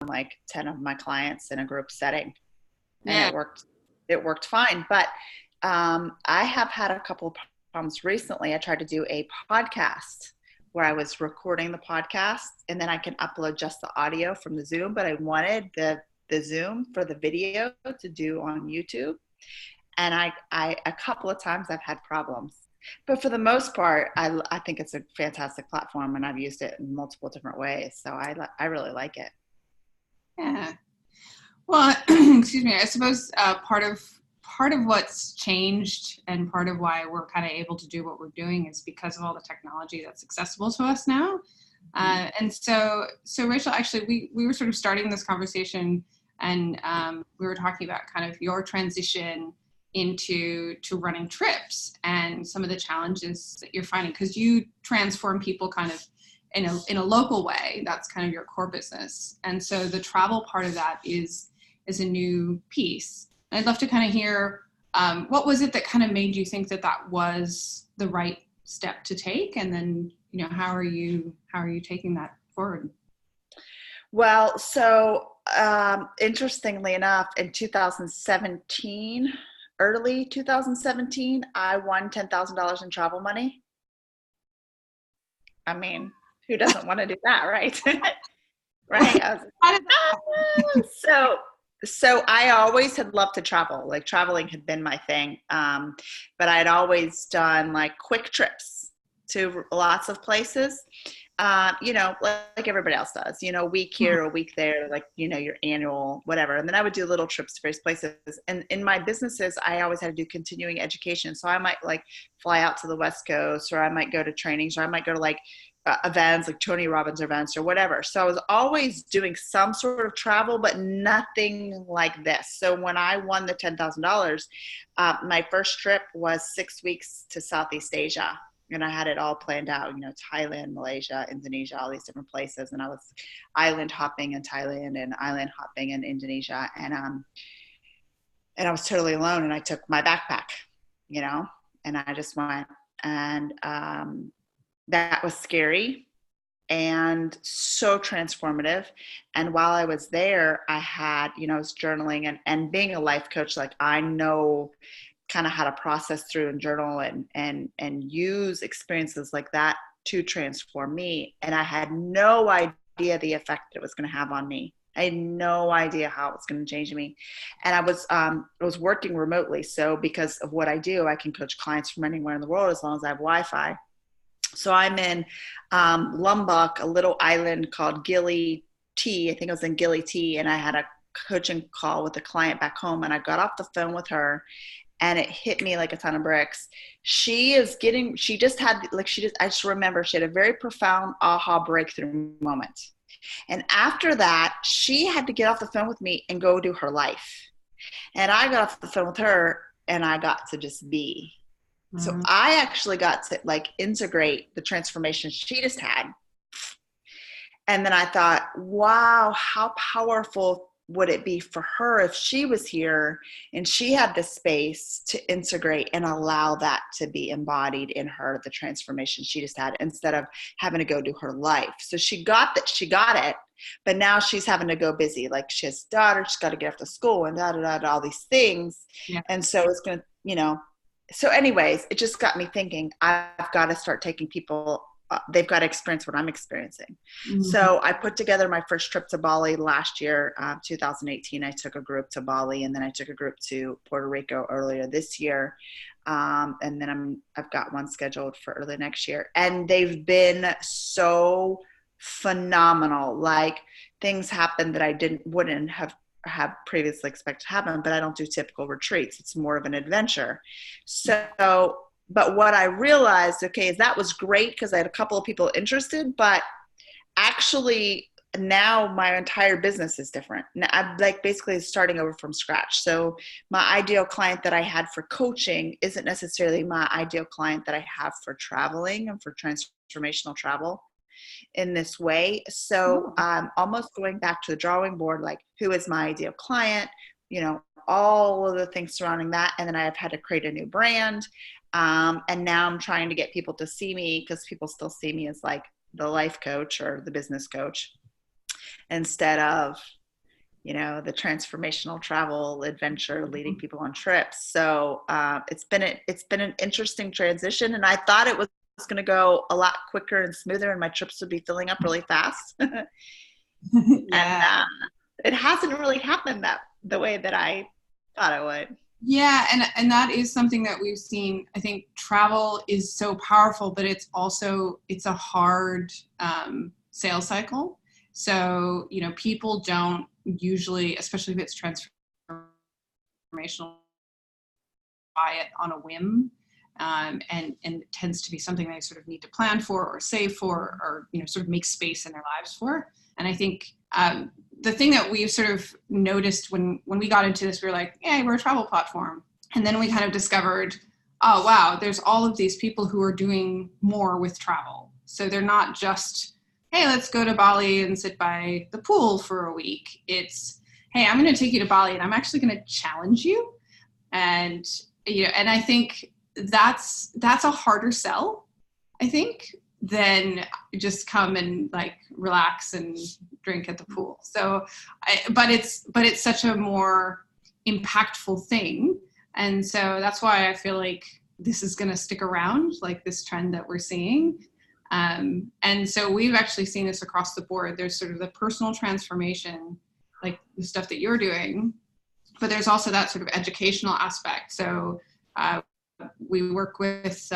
like 10 of my clients in a group setting, and Yeah. it worked fine. But I have had a couple of problems recently. I tried to do a podcast where I was recording the podcast and then I can upload just the audio from the Zoom, but I wanted the Zoom for the video to do on YouTube. And I a couple of times I've had problems. But for the most part, I think it's a fantastic platform, and I've used it in multiple different ways. So I really like it. Yeah. Well, excuse me. I suppose part of what's changed and part of why we're kind of able to do what we're doing is because of all the technology that's accessible to us now. And so Rachel, actually, we were sort of starting this conversation, and we were talking about kind of your transition into running trips and some of the challenges that you're finding, because you transform people kind of in a local way. That's kind of your core business, and so the travel part of that is a new piece. And I'd love to kind of hear what was it that kind of made you think that that was the right step to take, and then how are you taking that forward? Well, so interestingly enough, in 2017, early 2017, I won $10,000 in travel money. I mean, who doesn't want to do that, right? Right? I was How did that like, ah! So I always had loved to travel. Like traveling had been my thing. But I'd always done like quick trips to lots of places. Like everybody else does, a week happen? here, a week there, like, your annual, whatever. And then I would do little trips to various places. And in my businesses, I always had to do continuing education. So I might like fly out to the West Coast, or I might go to trainings, or I might go to like events like Tony Robbins events or whatever. So I was always doing some sort of travel, but nothing like this. So when I won the $10,000, my first trip was 6 weeks to Southeast Asia. And I had it all planned out, Thailand, Malaysia, Indonesia, all these different places. And I was island hopping in Thailand and island hopping in Indonesia. And I was totally alone, and I took my backpack, and I just went. And that was scary and so transformative. And while I was there, I had, I was journaling, and being a life coach, like I know kind of how to process through and journal and use experiences like that to transform me. And I had no idea the effect it was going to have on me. I had no idea how it was going to change me. And I was working remotely. So because of what I do, I can coach clients from anywhere in the world as long as I have Wi-Fi. So I'm in Lombok, a little island called Gili T. I think I was in Gili T, and I had a coaching call with a client back home, and I got off the phone with her, and it hit me like a ton of bricks. I just remember she had a very profound aha breakthrough moment. And after that, she had to get off the phone with me and go do her life. And I got off the phone with her, and I got to just be. So Mhm. I actually got to like integrate the transformation she just had. And then I thought, wow, how powerful would it be for her if she was here and she had the space to integrate and allow that to be embodied in her, the transformation she just had, instead of having to go do her life. So she got it, but now she's having to go busy. Like she has a daughter, she's got to get off to school and all these things. Yeah. And so it's going to, so anyways, it just got me thinking, I've got to start taking people, they've got to experience what I'm experiencing. Mhm. So I put together my first trip to Bali last year, 2018. I took a group to Bali, and then I took a group to Puerto Rico earlier this year. And then I've got one scheduled for early next year. And they've been so phenomenal. Like things happened that I wouldn't have previously expected to happen, but I don't do typical retreats. It's more of an adventure. So, but what I realized, okay, is that was great because I had a couple of people interested, but actually now my entire business is different. Now I'm like basically starting over from scratch. So my ideal client that I had for coaching isn't necessarily my ideal client that I have for traveling and for transformational travel in this way. So Oh. almost going back to the drawing board, like who is my ideal client, all of the things surrounding that. And then I've had to create a new brand. And now I'm trying to get people to see me, because people still see me as like the life coach or the business coach. instead of, the transformational travel adventure leading people on trips. So it's been an interesting transition, and I thought it was going to go a lot quicker and smoother, and my trips would be filling up really fast. And Yeah. it hasn't really happened the way that I thought it would. Yeah, and that is something that we've seen. I think travel is so powerful, but it's a hard sales cycle. So, people don't usually, especially if it's transformational, buy it on a whim. And it tends to be something they sort of need to plan for or save for, or sort of make space in their lives for. And I think the thing that we've sort of noticed when we got into this, we were like, yeah, we're a travel platform. And then we kind of discovered, oh, wow, there's all of these people who are doing more with travel. So they're not just, hey, let's go to Bali and sit by the pool for a week. It's, hey, I'm going to take you to Bali and I'm actually going to challenge you. And, and I think that's a harder sell, I think, than just come and like relax and drink at the pool. So, but it's such a more impactful thing. And so that's why I feel like this is going to stick around, like this trend that we're seeing. And so we've actually seen this across the board. There's sort of the personal transformation, like the stuff that you're doing, but there's also that sort of educational aspect. So we work with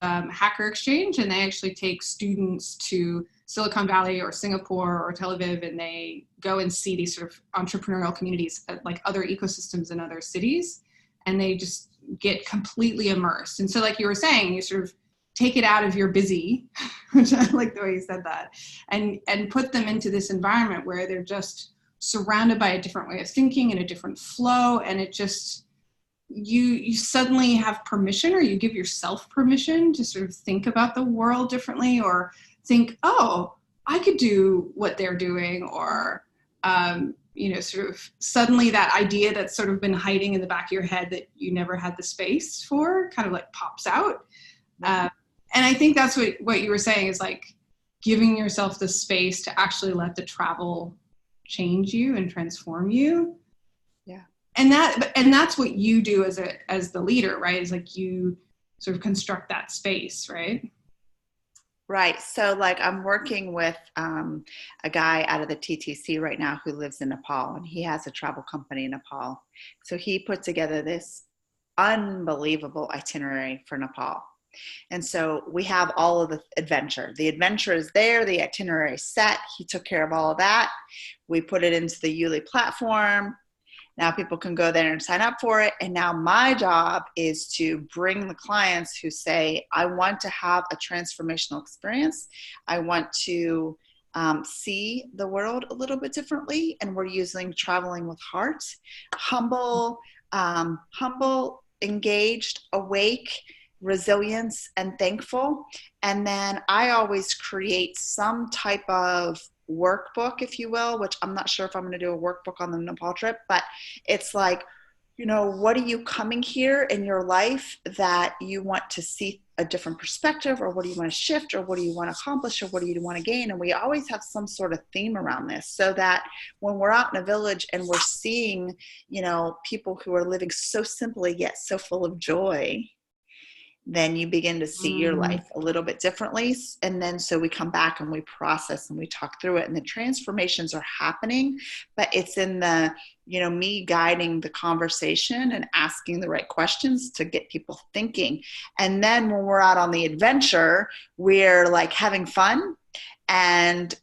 Hacker Exchange, and they actually take students to Silicon Valley or Singapore or Tel Aviv, and they go and see these sort of entrepreneurial communities, like other ecosystems in other cities, and they just get completely immersed. And so like you were saying, you sort of take it out of your busy, which I like the way you said that, and put them into this environment where they're just surrounded by a different way of thinking and a different flow, and it just, you suddenly have permission, or you give yourself permission to sort of think about the world differently, or think, oh, I could do what they're doing, or sort of suddenly that idea that's sort of been hiding in the back of your head that you never had the space for kind of like pops out. And I think that's what you were saying, is like giving yourself the space to actually let the travel change you and transform you. Yeah. And that's what you do as the leader, right? Is like you sort of construct that space, right? Right. So like I'm working with a guy out of the TTC right now who lives in Nepal, and he has a travel company in Nepal. So he put together this unbelievable itinerary for Nepal. And so we have all of the adventure. The adventure is there, the itinerary is set. He took care of all of that. We put it into the YouLi platform. Now people can go there and sign up for it. And now my job is to bring the clients who say, I want to have a transformational experience. I want to see the world a little bit differently. And we're using traveling with heart, humble, engaged, awake, resilience, and thankful. And then I always create some type of workbook, if you will, which I'm not sure if I'm going to do a workbook on the Nepal trip, but it's like, what are you coming here in your life that you want to see a different perspective, or what do you want to shift, or what do you want to accomplish, or what do you want to gain? And we always have some sort of theme around this, so that when we're out in a village and we're seeing, people who are living so simply yet so full of joy, then you begin to see your life a little bit differently. And then so we come back and we process and we talk through it, and the transformations are happening, but it's in the, me guiding the conversation and asking the right questions to get people thinking. And then when we're out on the adventure, we're like having fun, and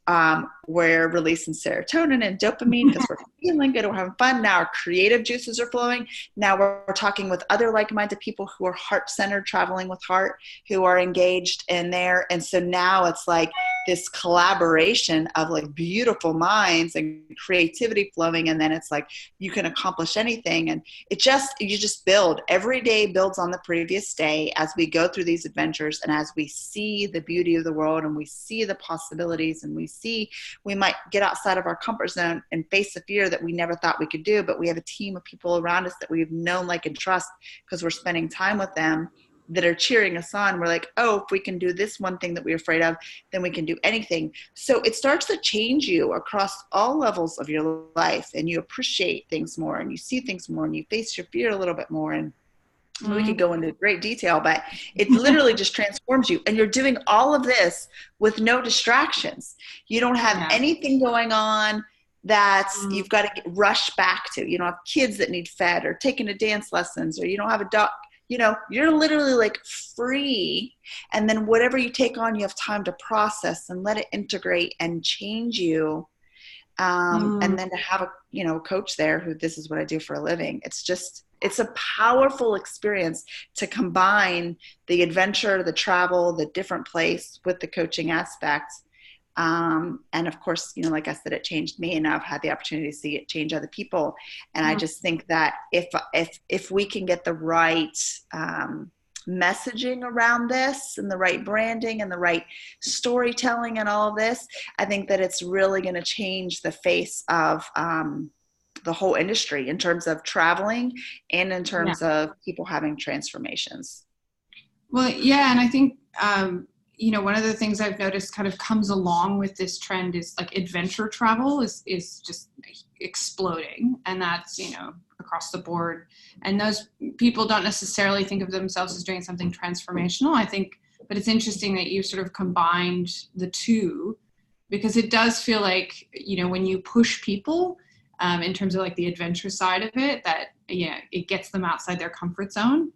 we're releasing serotonin and dopamine because we're feeling good, we're having fun. Now our creative juices are flowing. Now we're talking with other like-minded people who are heart-centered, traveling with heart, who are engaged in there. And so now it's like this collaboration of like beautiful minds and creativity flowing. And then it's like you can accomplish anything. And you just build. Every day builds on the previous day as we go through these adventures, and as we see the beauty of the world, and we see the possibilities, and we might get outside of our comfort zone and face a fear that we never thought we could do, but we have a team of people around us that we've known, like, and trust because we're spending time with them. that are cheering us on. We're like, oh, if we can do this one thing that we're afraid of, then we can do anything. So it starts to change you across all levels of your life, and you appreciate things more, and you see things more, and you face your fear a little bit more. And we could go into great detail, but it literally just transforms you. And you're doing all of this with no distractions. You don't have anything going on that's you've got to rush back to. You don't have kids that need fed or taking to dance lessons, or you don't have a dog. You know, you're literally like free. And then whatever you take on, you have time to process and let it integrate and change you. And then to have a, you know, coach there who, this is what I do for a living. It's a powerful experience to combine the adventure, the travel, the different place with the coaching aspect. And of course, you know, like I said, it changed me, and I've had the opportunity to see it change other people. And I just think that if we can get the right messaging around this, and the right branding and the right storytelling and all of this, I think that it's really going to change the face of the whole industry in terms of traveling and in terms of people having transformations. Well, yeah. And I think, you know, one of the things I've noticed kind of comes along with this trend is like adventure travel is just exploding. And that's, you know, across the board. And those people don't necessarily think of themselves as doing something transformational, I think. But it's interesting that you sort of combined the two, because it does feel like, you know, when you push people in terms of like the adventure side of it, that, yeah, it gets them outside their comfort zone.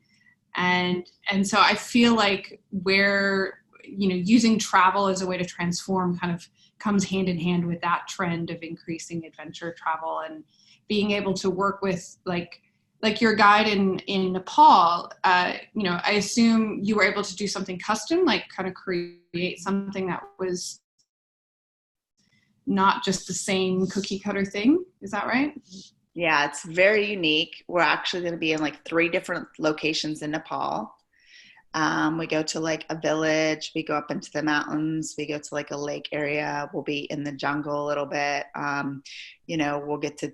And so I feel like where, you know, using travel as a way to transform kind of comes hand in hand with that trend of increasing adventure travel, and being able to work with like your guide in Nepal. You know, I assume you were able to do something custom, like kind of create something that was not just the same cookie cutter thing. Is that right? Yeah, it's very unique. We're actually going to be in like 3 different locations in Nepal. We go to like a village, we go up into the mountains, we go to like a lake area, we'll be in the jungle a little bit. You know, we'll get to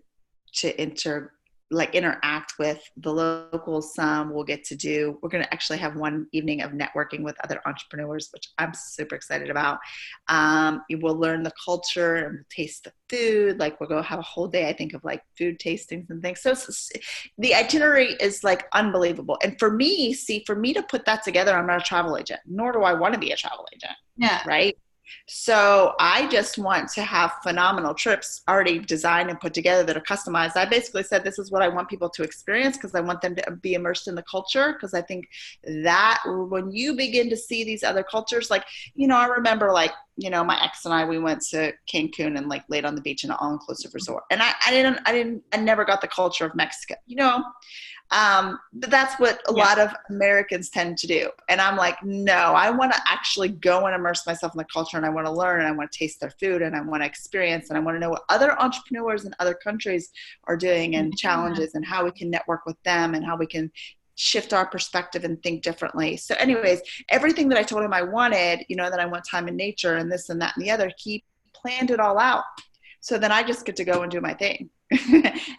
interact with the locals some. We're going to actually have one evening of networking with other entrepreneurs, which I'm super excited about. You will learn the culture and taste the food. Like we'll go have a whole day, I think, of like food tastings and things. So the itinerary is like unbelievable. And for me to put that together, I'm not a travel agent, nor do I want to be a travel agent. Yeah. Right. So I just want to have phenomenal trips already designed and put together that are customized. I basically said, this is what I want people to experience, because I want them to be immersed in the culture. Because I think that when you begin to see these other cultures, like, you know, I remember like, you know, my ex and we went to Cancun and like laid on the beach in an all-inclusive resort. And I never got the culture of Mexico, you know. But that's what a lot of Americans tend to do. And I'm like, no, I want to actually go and immerse myself in the culture, and I want to learn, and I want to taste their food, and I want to experience, and I want to know what other entrepreneurs in other countries are doing, and challenges, and how we can network with them, and how we can shift our perspective and think differently. So anyways, everything that I told him I wanted, you know, that I want time in nature and this and that and the other, he planned it all out. So then I just get to go and do my thing.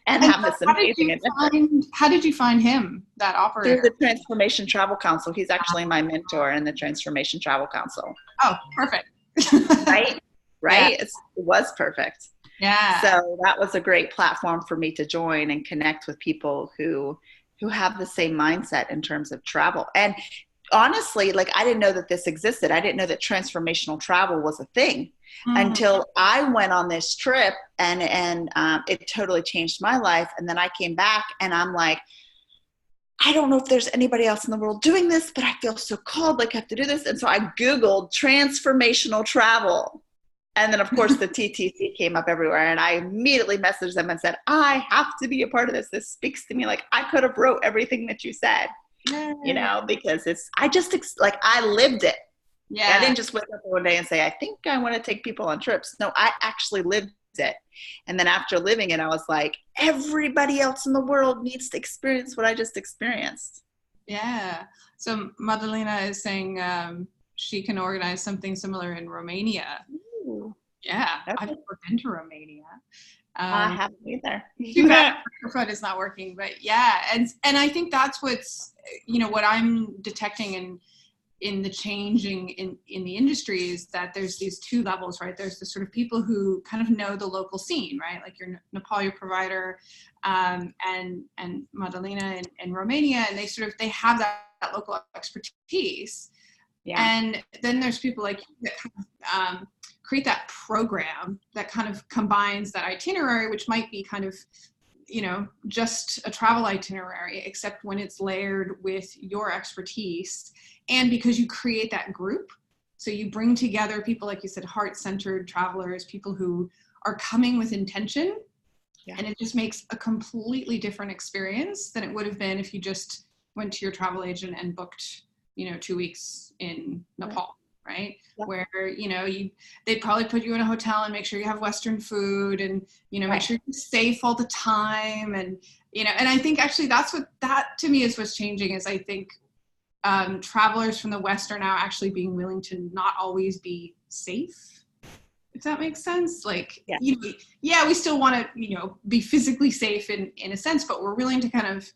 and have this amazing adventure. How did you find him, that operator? Through the Transformation Travel Council. He's actually my mentor in the Transformation Travel Council. Oh, perfect. Right? Yeah. It was perfect. Yeah. So that was a great platform for me to join and connect with people who have the same mindset in terms of travel. And honestly, like, I didn't know that this existed. I didn't know that transformational travel was a thing until I went on this trip, and it totally changed my life. And then I came back and I'm like, I don't know if there's anybody else in the world doing this, but I feel so called, like I have to do this. And so I Googled transformational travel. And then of course the TTC came up everywhere, and I immediately messaged them and said, I have to be a part of this. This speaks to me. Like, I could have wrote everything that you said. You know, because I lived it. Yeah. I didn't just wake up one day and say, I think I want to take people on trips. No, I actually lived it. And then after living it, I was like, everybody else in the world needs to experience what I just experienced. Yeah. So Madalena is saying she can organize something similar in Romania. Ooh. Yeah. I've never been to Romania. I haven't either. Too bad the microphone is not working, but yeah. And I think that's what's, what I'm detecting in the changing in the industry is that there's these two levels, right? There's the sort of people who kind of know the local scene, right? Like your Nepal, your provider, and Madalena in Romania, and they have that local expertise. Yeah. And then there's people like you that kind of, create that program that kind of combines that itinerary, which might be kind of, just a travel itinerary, except when it's layered with your expertise. And because you create that group, so you bring together people, like you said, heart-centered travelers, people who are coming with intention, and it just makes a completely different experience than it would have been if you just went to your travel agent and booked, 2 weeks in Nepal. Right? Yep. Where, they'd probably put you in a hotel and make sure you have Western food and, make sure you're safe all the time. And, and I think actually that to me is what's changing is I think travelers from the West are now actually being willing to not always be safe, if that makes sense. Like, we still want to, be physically safe in a sense, but we're willing to kind of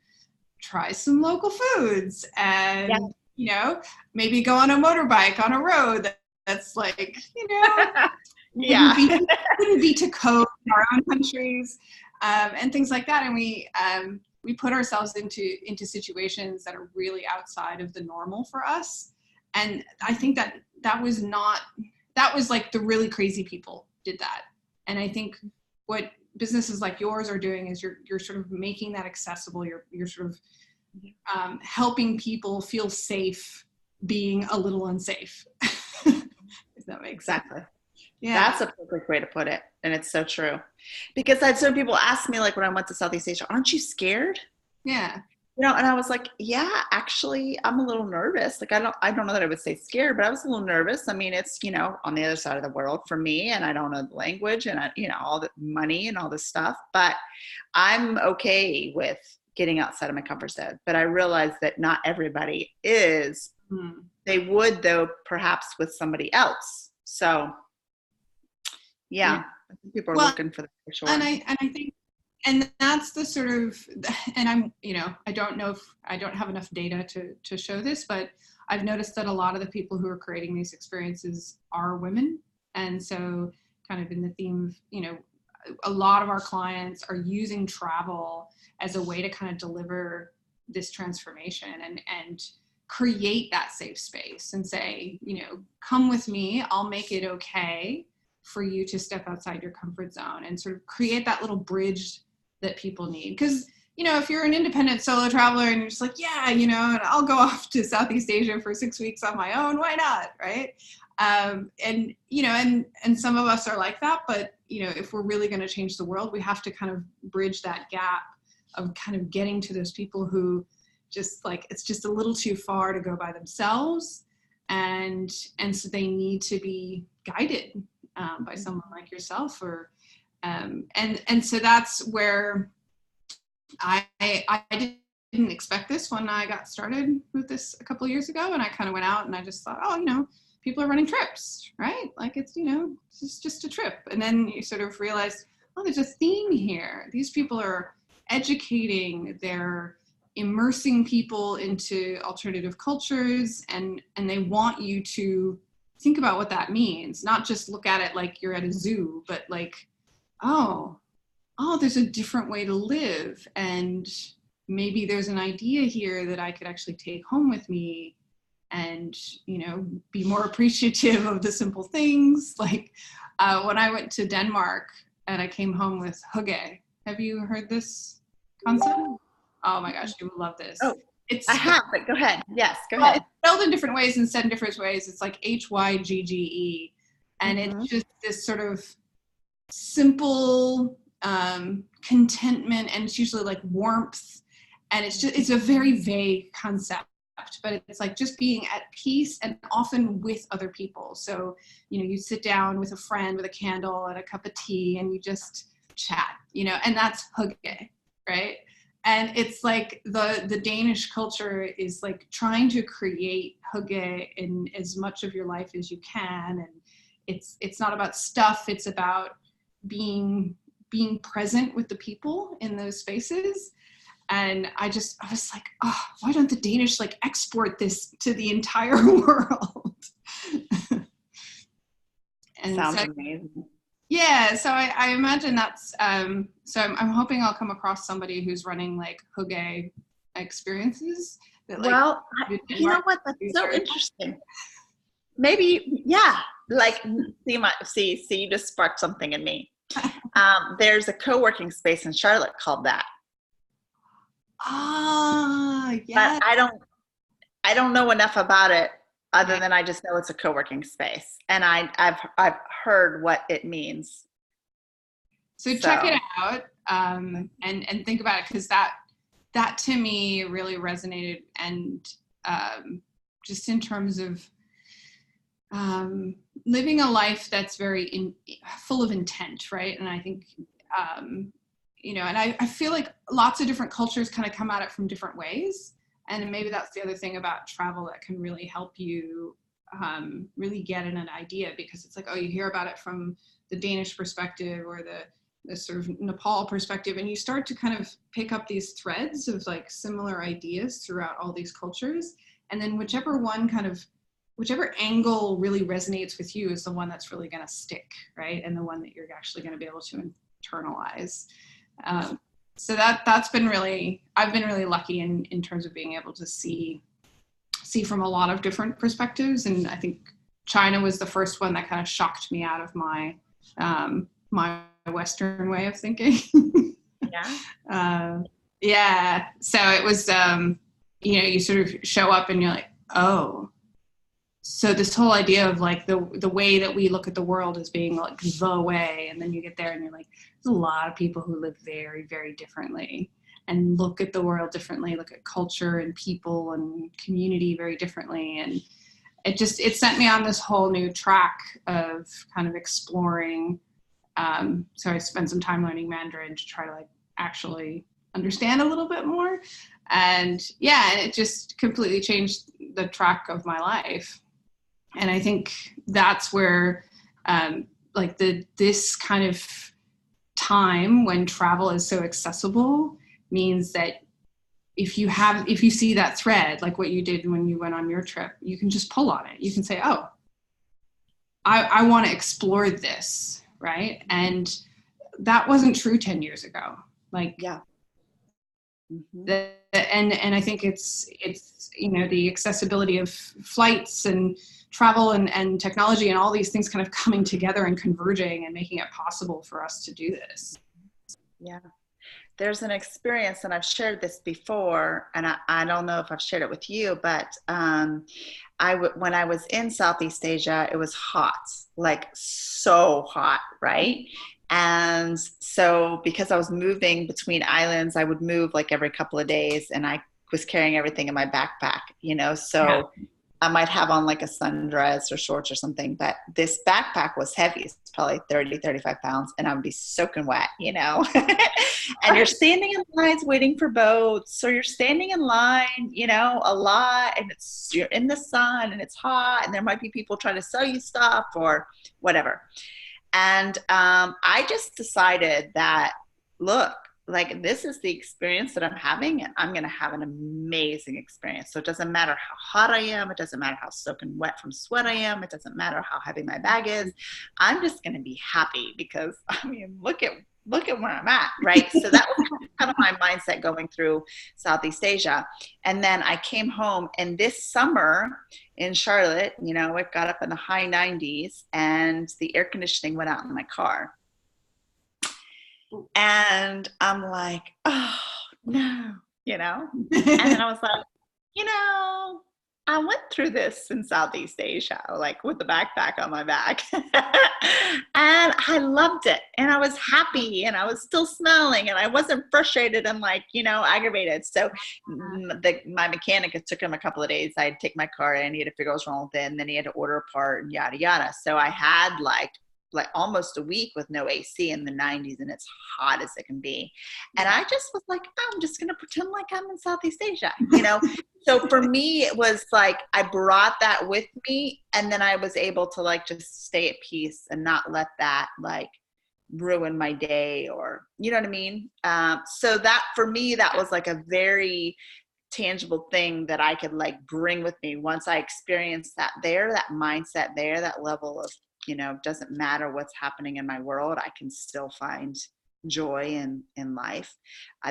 try some local foods and, maybe go on a motorbike on a road that's like, wouldn't be to code in our own countries, and things like that. And we put ourselves into situations that are really outside of the normal for us. And I think that was like the really crazy people did that. And I think what businesses like yours are doing is you're sort of making that accessible. You're sort of helping people feel safe being a little unsafe. If that makes sense. Exactly. Yeah. That's a perfect way to put it. And it's so true. Because I had some people ask me, like when I went to Southeast Asia, aren't you scared? Yeah. And I was like, yeah, actually I'm a little nervous. Like, I don't know that I would say scared, but I was a little nervous. I mean, it's, on the other side of the world for me, and I don't know the language and all the money and all this stuff, but I'm okay with getting outside of my comfort zone. But I realized that not everybody is. They would, though, perhaps with somebody else. So yeah. I think people are looking for that for sure. And I think, and that's the sort of, and I'm, I don't know if I don't have enough data to show this, but I've noticed that a lot of the people who are creating these experiences are women. And so kind of in the theme of, a lot of our clients are using travel as a way to kind of deliver this transformation and create that safe space and say, come with me, I'll make it okay for you to step outside your comfort zone and sort of create that little bridge that people need. Because, if you're an independent solo traveler and you're just like, and I'll go off to Southeast Asia for 6 weeks on my own, why not, right? And some of us are like that, but, if we're really going to change the world, we have to kind of bridge that gap of kind of getting to those people who just like, it's just a little too far to go by themselves. And so they need to be guided by someone like yourself, or and so that's where I didn't expect this when I got started with this a couple of years ago, and I kind of went out and I just thought, people are running trips, right? Like it's just a trip, and then you sort of realize, there's a theme here. These people are educating, they're immersing people into alternative cultures, and they want you to think about what that means, not just look at it like you're at a zoo, but like, there's a different way to live, and maybe there's an idea here that I could actually take home with me and, be more appreciative of the simple things. Like when I went to Denmark and I came home with hygge. Have you heard this concept? Oh my gosh, you would love this. Oh, I have, but go ahead. Yes, go ahead. Spelled in different ways and said in different ways. It's like Hygge. And it's just this sort of simple contentment, and it's usually like warmth. And it's a very vague concept, but it's like just being at peace and often with other people. So, you sit down with a friend with a candle and a cup of tea and you just chat, and that's hygge, right? And it's like the Danish culture is like trying to create hygge in as much of your life as you can. And it's not about stuff. It's about being being present with the people in those spaces. And I was like, oh, why don't the Danish like export this to the entire world? And sounds amazing. Yeah, so I imagine that's, so I'm hoping I'll come across somebody who's running like hygge experiences. That, like, Well, you know what? That's so interesting. Maybe, yeah. Like, see, you just sparked something in me. There's a co-working space in Charlotte called that. Ah, yeah. But I don't know enough about it other than I just know it's a co-working space, and I've heard what it means. So check it out, and think about it, because that to me really resonated, and just in terms of living a life that's very full of intent, right? And I think you know, and I feel like lots of different cultures kind of come at it from different ways. And maybe that's the other thing about travel that can really help you really get an idea, because it's like, oh, you hear about it from the Danish perspective or the sort of Nepal perspective, and you start to kind of pick up these threads of like similar ideas throughout all these cultures. And then whichever angle really resonates with you is the one that's really going to stick, right? And the one that you're actually going to be able to internalize. So that's been really, I've been really lucky in terms of being able to see from a lot of different perspectives. And I think China was the first one that kind of shocked me out of my my Western way of thinking. Yeah. So it was, you know, you sort of show up and you're like, oh, so this whole idea of like the way that we look at the world as being like the way, and then you get there and you're like, there's a lot of people who live very, very differently and look at the world differently, look at culture and people and community very differently. And it sent me on this whole new track of kind of exploring. So I spent some time learning Mandarin to try to like actually understand a little bit more. And yeah, and it just completely changed the track of my life. And I think that's where like this kind of time when travel is so accessible means that if you see that thread, like what you did when you went on your trip, you can just pull on it. You can say, oh, I want to explore this, right? And that wasn't true 10 years ago. Like, yeah. Mm-hmm. And I think it's, you know, the accessibility of flights and travel and technology and all these things kind of coming together and converging and making it possible for us to do this. Yeah. There's an experience, and I've shared this before, and I don't know if I've shared it with you, but when I was in Southeast Asia, it was hot, like so hot, right? And so because I was moving between islands, I would move like every couple of days, and I was carrying everything in my backpack, you know, so yeah. I might have on like a sundress or shorts or something, but this backpack was heavy. It's probably 30, 35 pounds, and I would be soaking wet, you know. And you're standing in lines waiting for boats, or you're standing in line, you know, a lot, and you're in the sun and it's hot, and there might be people trying to sell you stuff or whatever. And I just decided that, look, like, this is the experience that I'm having, and I'm going to have an amazing experience. So it doesn't matter how hot I am. It doesn't matter how soaking wet from sweat I am. It doesn't matter how heavy my bag is. I'm just going to be happy because, I mean, look at where I'm at, right? So that was kind of my mindset going through Southeast Asia. And then I came home, and this summer in Charlotte, you know, it got up in the high 90s, and the air conditioning went out in my car. And I'm like, oh, no, you know? And then I was like, you know, I went through this in Southeast Asia, like with the backpack on my back. And I loved it. And I was happy, and I was still smiling, and I wasn't frustrated and like, you know, aggravated. So my mechanic, it took him a couple of days. I had to take my car in, he had to figure out what was wrong with it, and then he had to order a part and yada, yada. So I had like almost a week with no AC in the 90s, and it's hot as it can be. And I just was like, I'm just going to pretend like I'm in Southeast Asia, you know? So for me, it was like, I brought that with me, and then I was able to like, just stay at peace and not let that like ruin my day, or, you know what I mean? So that for me, that was like a very tangible thing that I could like bring with me once I experienced that there, that mindset there, that level of, doesn't matter what's happening in my world, I can still find joy in life.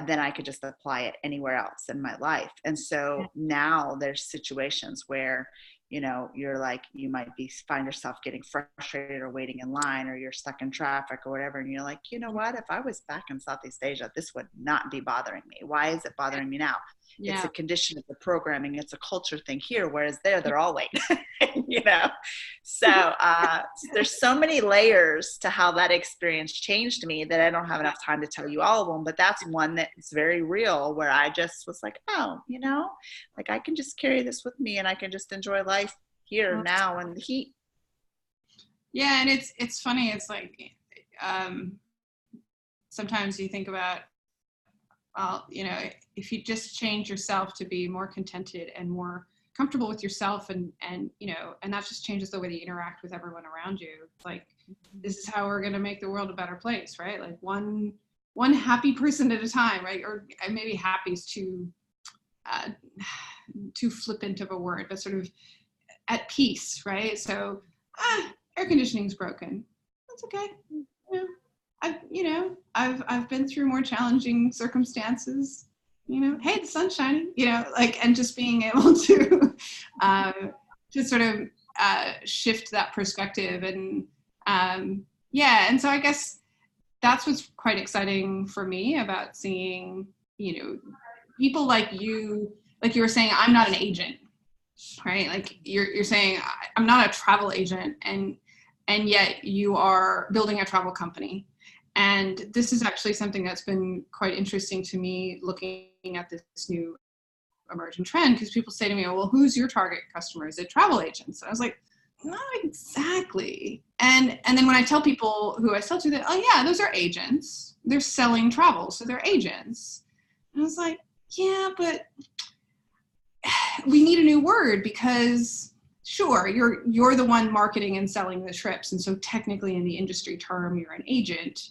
Then I could just apply it anywhere else in my life. And so now there's situations where, you're like, you might find yourself getting frustrated or waiting in line, or you're stuck in traffic or whatever. And you're like, you know what, if I was back in Southeast Asia, this would not be bothering me. Why is it bothering me now? It's a condition of the programming. It's a culture thing here. Whereas there, they're all late, So there's so many layers to how that experience changed me that I don't have enough time to tell you all of them. But that's one that is very real, where I just was like, oh, like I can just carry this with me and I can just enjoy life here now in the heat. Yeah. And it's funny. It's like, sometimes you think about, well, if you just change yourself to be more contented and more comfortable with yourself, and that just changes the way that you interact with everyone around you. It's like, this is how we're going to make the world a better place, right? Like one happy person at a time, right? Or maybe happy is too flippant of a word, but sort of at peace, right? So, air conditioning's broken. That's okay. I've been through more challenging circumstances. Hey, the sun's shining. And just being able to sort of shift that perspective, and and so I guess that's what's quite exciting for me about seeing people like you were saying, I'm not an agent, right? Like you're saying, I'm not a travel agent, and yet you are building a travel company. And this is actually something that's been quite interesting to me, looking at this new emerging trend, because people say to me, well, who's your target customer? Is it travel agents? And I was like, not exactly. And then when I tell people who I sell to, that, oh yeah, those are agents. They're selling travel, so they're agents. And I was like, yeah, but we need a new word, because sure, you're the one marketing and selling the trips, and so technically in the industry term, you're an agent.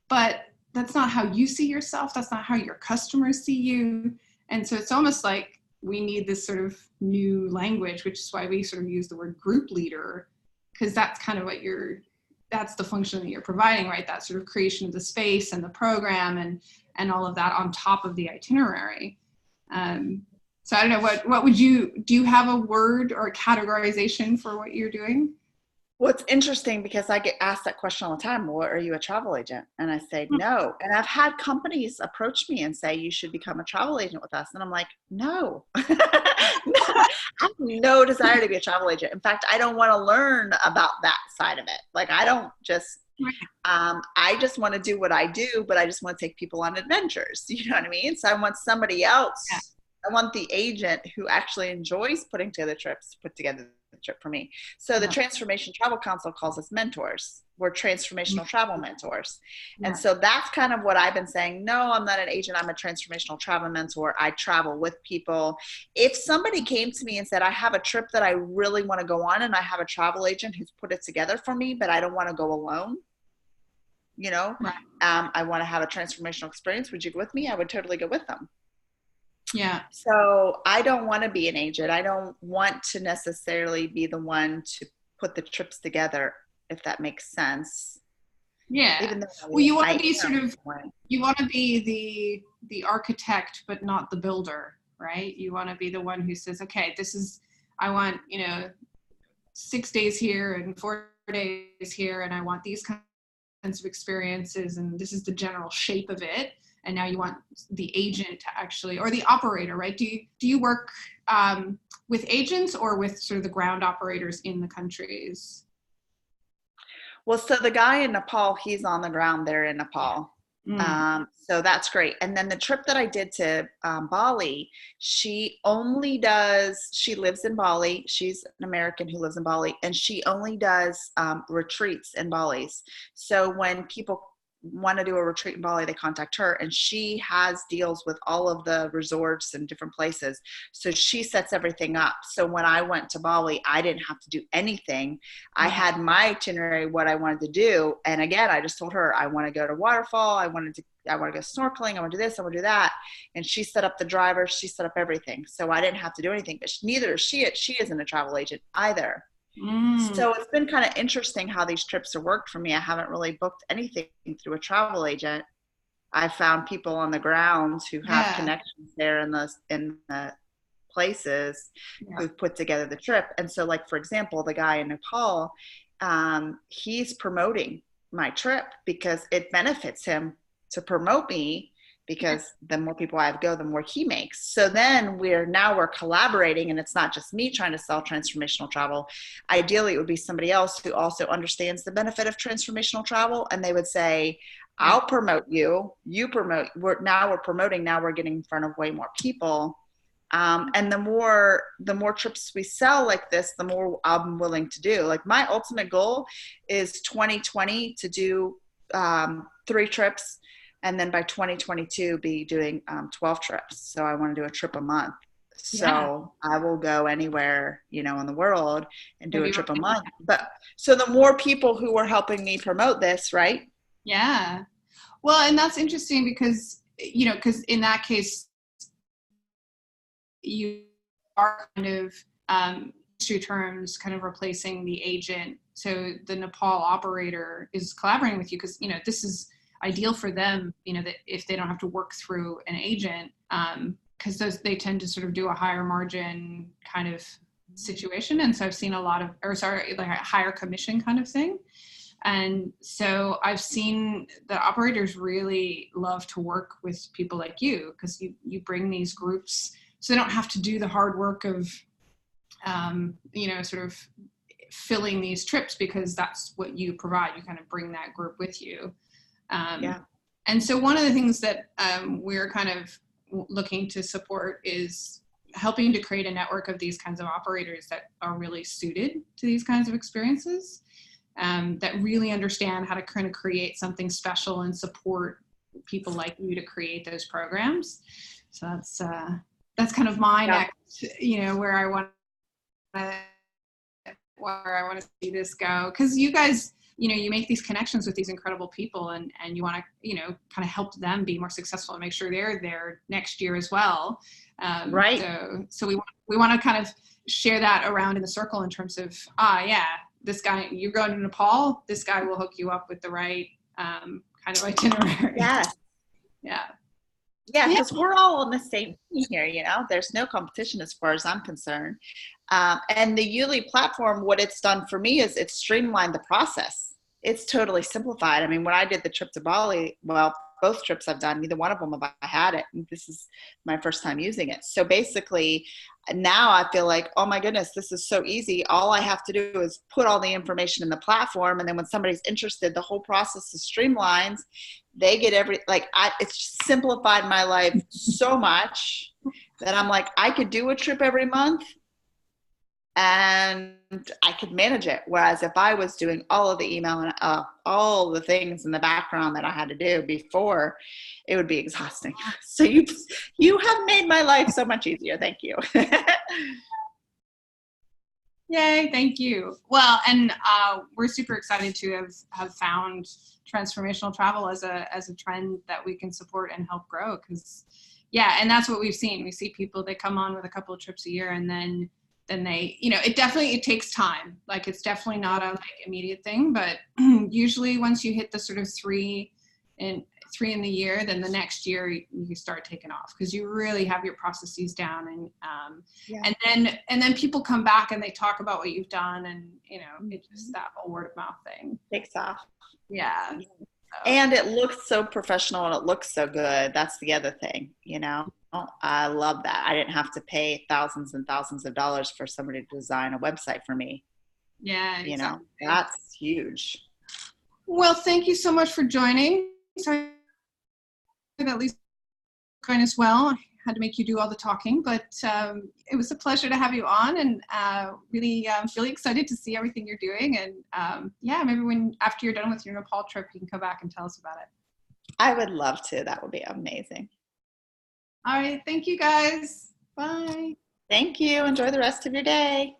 But that's not how you see yourself. That's not how your customers see you. And so it's almost like we need this sort of new language, which is why we sort of use the word group leader, because that's kind of what that's the function that you're providing, right? That sort of creation of the space and the program and all of that on top of the itinerary. So I don't know, what do you have a word or a categorization for what you're doing? Well, it's interesting because I get asked that question all the time. Well, are you a travel agent? And I say, no. And I've had companies approach me and say, you should become a travel agent with us. And I'm like, no, I have no desire to be a travel agent. In fact, I don't want to learn about that side of it. Like, I don't just, I just want to do what I do, but I just want to take people on adventures. You know what I mean? So I want somebody else. Yeah. I want the agent who actually enjoys putting together trips to put together the trip for me. So the Transformation Travel Council calls us mentors. We're transformational travel mentors. And so that's kind of what I've been saying. No, I'm not an agent. I'm a transformational travel mentor. I travel with people. If somebody came to me and said, I have a trip that I really want to go on, and I have a travel agent who's put it together for me, but I don't want to go alone, I want to have a transformational experience. Would you go with me? I would totally go with them. Yeah. So I don't want to be an agent. I don't want to necessarily be the one to put the trips together, if that makes sense. Yeah. Even though well, you want to be you want to be the architect, but not the builder, right? You want to be the one who says, okay, I want, 6 days here and 4 days here, and I want these kinds of experiences, and this is the general shape of it. And now you want the agent to actually, or the operator, right? Do you work with agents or with sort of the ground operators in the countries? Well, so the guy in Nepal, he's on the ground there in Nepal. So that's great. And then the trip that I did to Bali, she lives in Bali. She's an American who lives in Bali, and she only does retreats in Bali's. So when people want to do a retreat in Bali, they contact her, and she has deals with all of the resorts and different places. So she sets everything up. So when I went to Bali, I didn't have to do anything. I had my itinerary, what I wanted to do. And again, I just told her, I want to go to waterfall. I want to go snorkeling. I want to do this. I want to do that. And she set up the driver. She set up everything. So I didn't have to do anything, but neither is she. She isn't a travel agent either. So it's been kind of interesting how these trips have worked for me. I haven't really booked anything through a travel agent. I found people on the ground who have connections there in the places who've put together the trip. And so, like, for example, the guy in Nepal, he's promoting my trip because it benefits him to promote me, because the more people I go, the more he makes. So then we're collaborating, and it's not just me trying to sell transformational travel. Ideally, it would be somebody else who also understands the benefit of transformational travel. And they would say, I'll promote you, you promote, we're promoting, now we're getting in front of way more people. And the more trips we sell like this, the more I'm willing to do. Like, my ultimate goal is 2020 to do 3 trips. And then by 2022, be doing 12 trips. So I want to do a trip a month. So I will go anywhere, in the world and do a trip a month. But so the more people who are helping me promote this, right? Yeah. Well, and that's interesting because, because in that case, you are kind of, industry terms, kind of replacing the agent. So the Nepal operator is collaborating with you because, this is ideal for them, that if they don't have to work through an agent, because they tend to sort of do a higher margin kind of situation. And so I've seen like a higher commission kind of thing. And so I've seen the operators really love to work with people like you, because you bring these groups, so they don't have to do the hard work of, sort of filling these trips, because that's what you provide. You kind of bring that group with you. And so one of the things that we're kind of looking to support is helping to create a network of these kinds of operators that are really suited to these kinds of experiences, that really understand how to kind of create something special and support people like you to create those programs. So that's kind of my next, where I want to see this go, because you guys, you make these connections with these incredible people, and you want to, kind of help them be more successful and make sure they're there next year as well. Right. So we want to kind of share that around in the circle in terms of, this guy, you're going to Nepal, this guy will hook you up with the right kind of itinerary. Yes. Yeah. Yeah, because we're all on the same team here, there's no competition as far as I'm concerned. And the YouLi platform, what it's done for me is it's streamlined the process. It's totally simplified. I mean, when I did the trip to Bali, well, both trips I've done, neither one of them have I had it. This is my first time using it. So basically, now I feel like, oh my goodness, this is so easy. All I have to do is put all the information in the platform. And then when somebody's interested, the whole process is streamlined. They get it's simplified my life so much that I'm like, I could do a trip every month and I could manage it. Whereas if I was doing all of the email and all the things in the background that I had to do before, it would be exhausting. So you have made my life so much easier. Thank you. Yay, thank you. Well, and we're super excited to have found transformational travel as a trend that we can support and help grow, because and that's what we've seen. We see people that come on with a couple of trips a year, and then they, it takes time. Like, it's definitely not a immediate thing, but usually once you hit the sort of three in the year, then the next year you start taking off, because you really have your processes down, and then people come back and they talk about what you've done, and it's just that whole word of mouth thing takes off. Yeah. So. And it looks so professional and it looks so good. That's the other thing, I love that. I didn't have to pay thousands and thousands of dollars for somebody to design a website for me. Yeah, exactly. That's huge. Well, thank you so much for joining. Sorry, at least kind as well. had to make you do all the talking, but it was a pleasure to have you on, and really excited to see everything you're doing. And yeah, maybe after you're done with your Nepal trip, you can come back and tell us about it. I would love to. That would be amazing. All right. Thank you, guys. Bye. Thank you. Enjoy the rest of your day.